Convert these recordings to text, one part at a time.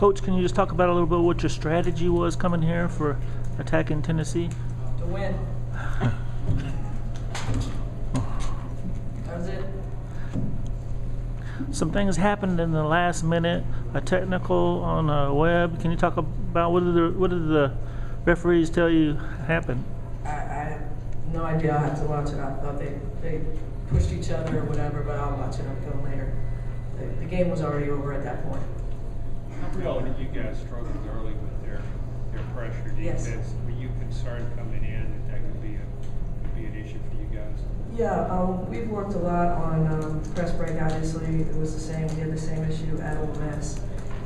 Coach, can you just talk about a little bit what your strategy was coming here for attacking Tennessee? To win. That was it. Some things happened in the last minute, a technical on Webb. Can you talk about what did the referees tell you happened? I have no idea. I'll have to watch it. I thought they pushed each other or whatever, but I'll watch it on film later. The game was already over at that point. Well, you guys struggled early with their pressure defense. Yes. Were you concerned coming in that could be an issue for you guys? Yeah, we've worked a lot on press break. Obviously, it was the same. We had the same issue at Ole Miss,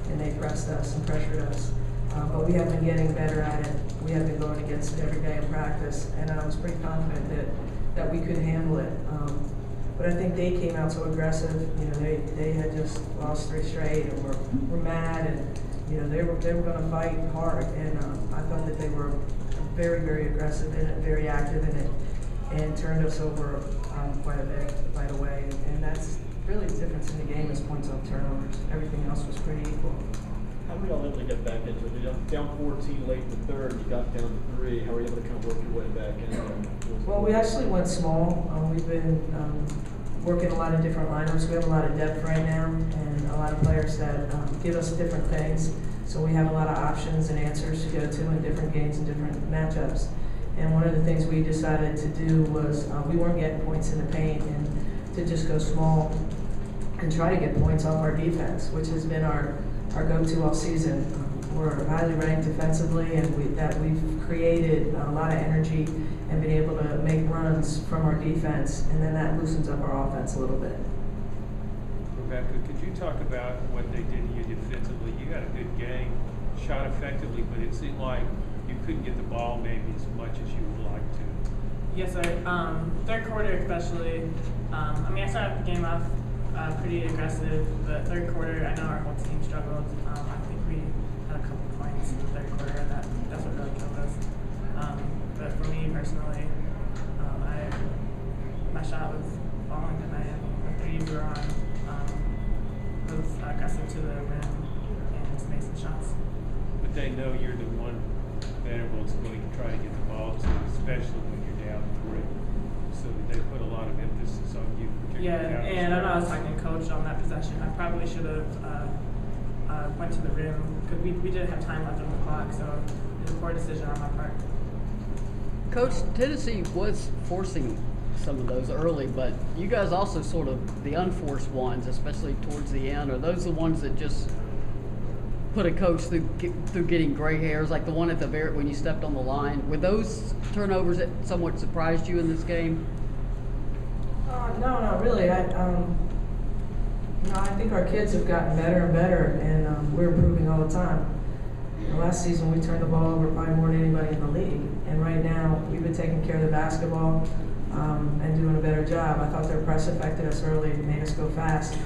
and they pressed us and pressured us. But we have been getting better at it. We have been going against it every day in practice, and I was pretty confident that we could handle it. But I think they came out so aggressive. You know, they had just lost 3 straight and were mad, and you know they were going to fight hard. And I thought that they were very, very aggressive in it, very active in it, and turned us over quite a bit right away. And that's really the difference in the game is points on turnovers. Everything else was pretty equal. How were y'all able to get back into it? You down 14 late in the third, you got down to 3. How were you able to kind of work your way back in? Well, we actually went small. We've been working a lot of different lineups. We have a lot of depth right now, and a lot of players that give us different things. So we have a lot of options and answers to go to in different games and different matchups. And one of the things we decided to do was we weren't getting points in the paint, and to just go small and try to get points off our defense, which has been our go-to all season. We're highly ranked defensively, and we've created a lot of energy and been able to make runs from our defense, and then that loosens up our offense a little bit. Rebekah, could you talk about what they did to you defensively? You had a good game, shot effectively, but it seemed like you couldn't get the ball maybe as much as you would like to. Yes, sir. Third quarter especially. I started the game off pretty aggressive, but third quarter, I know our whole team struggled. I think we had a couple points in the third quarter, and that's what really killed us. But for me personally, my shot was falling tonight. The threes we were on was aggressive to the rim and just made some shots. But they know you're the one Vanderbilt's going to try to get the ball to, especially when you're down 3. So they put a lot of emphasis on you. Yeah, and I know I was talking to Coach on that possession. I probably should have went to the rim because we didn't have time left on the clock, so it was a poor decision on my part. Coach, Tennessee was forcing some of those early, but you guys also sort of the unforced ones, especially towards the end. Are those the ones that just put a coach through getting gray hairs, like the one at the very when you stepped on the line? Were those turnovers that somewhat surprised you in this game? No, not really. I think our kids have gotten better and better, and we're improving all the time. Last season, we turned the ball over probably more than anybody in the league, and right now, we've been taking care of the basketball and doing a better job. I thought their press affected us early and made us go fast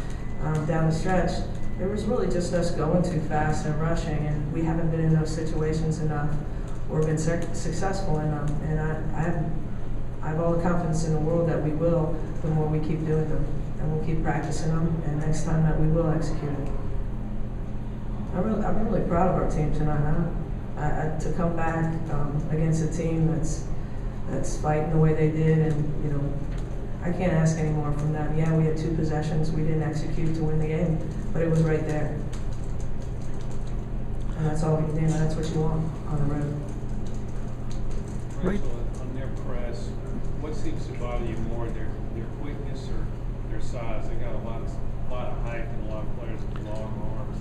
down the stretch. It was really just us going too fast and rushing, and we haven't been in those situations enough or been successful in them. And I have all the confidence in the world that we will the more we keep doing them, and we'll keep practicing them, and next time that we will execute it. I'm really proud of our team tonight. To come back against a team that's fighting the way they did, and you know, I can't ask any more from them. Yeah, we had 2 possessions we didn't execute to win the game, but it was right there, and that's all we can do. That's what you want on the road. Rachel, on their press, what seems to bother you more, their quickness or their size? They got a lot of height and a lot of players with long arms.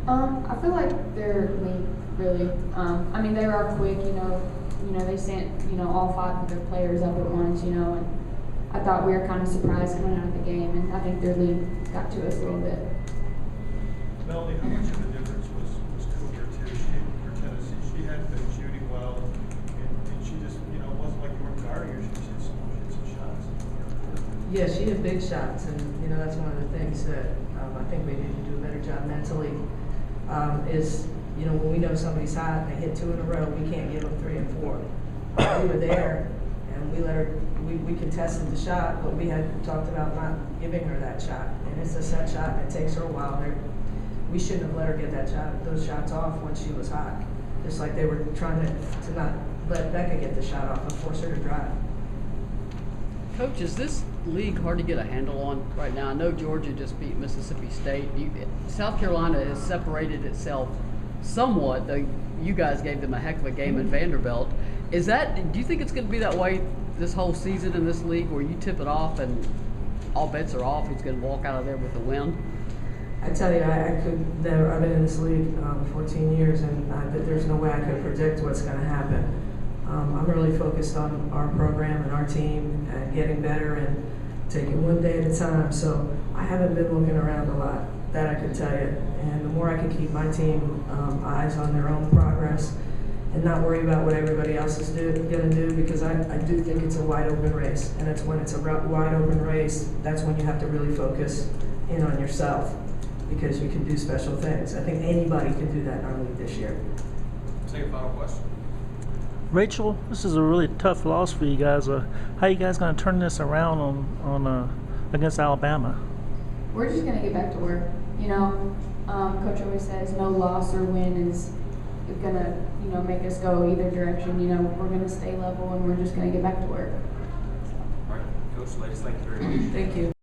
I feel like they're elite, really. They are quick, you know, they sent, all 5 of their players up at once, and I thought we were kind of surprised coming out of the game, and I think their lead got to us a little bit. Melanie, how much of a difference was Cooper too? For Tennessee, she had been shooting well, and she just, wasn't like you weren't guarding her. She just hit some shots. Yeah, she hit big shots, and that's one of the things that I think we need to do a better job mentally. Is when we know somebody's hot and they hit 2 in a row, we can't give them 3 and 4. We were there, and we let her. We contested the shot, but we had talked about not giving her that shot, and it's a set shot, and it takes her a while. we shouldn't have let her get those shots off when she was hot. Just like they were trying to not let Becca get the shot off and force her to drive. Coach, is this league hard to get a handle on right now? I know Georgia just beat Mississippi State. South Carolina has separated itself somewhat, though you guys gave them a heck of a game in Vanderbilt. Do you think it's going to be that way this whole season in this league, where you tip it off and all bets are off? Who's going to walk out of there with the win? I tell you, I could never. I've been in this league 14 years, and there's no way I could predict what's going to happen. I'm really focused on our program and our team and getting better and taking one day at a time. So I haven't been looking around a lot, that I can tell you. And the more I can keep my team eyes on their own progress and not worry about what everybody else is going to do, because I do think it's a wide open race. And it's when it's a wide open race, that's when you have to really focus in on yourself, because you can do special things. I think anybody can do that in our league this year. Take a final question. Rachel, this is a really tough loss for you guys. How are you guys going to turn this around on against Alabama? We're just gonna get back to work. You know, Coach always says no loss or win is gonna, make us go either direction. You know, we're gonna stay level and we're just gonna get back to work. All right, Coach, ladies, thank you very much. Thank you.